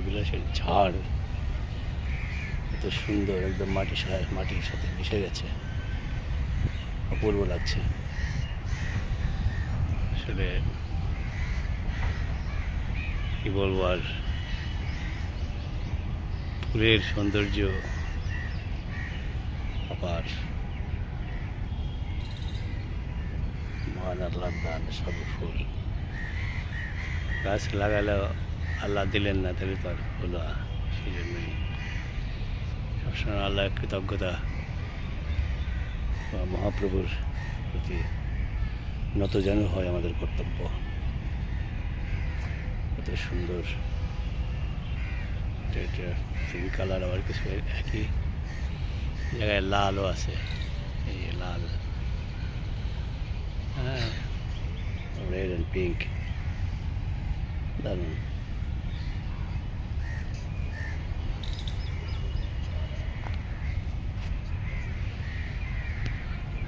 বিলাসের ঝাড় এত সুন্দর, একদম মাটির সাথে মিশে গেছে, অপূর্ব লাগছে আসলে। কি বলবো আর, ফুলের সৌন্দর্য আবার মহান আল্লাহর দান সবই ফুল। গাছ লাগালেও আল্লাহ দিলেন না, তাহলে তো আর হলো না। সেই জন্যই সবসময় আল্লাহর কৃতজ্ঞতা বা মহাপ্রভুর প্রতি নত যেন হয় আমাদের কর্তব্য। এত সুন্দর, এটা পিঙ্ক কালার, আবার কিছু একই জায়গায় লালও আছে, এই লাল, হ্যাঁ, রেড অ্যান্ড পিঙ্ক, দারুণ।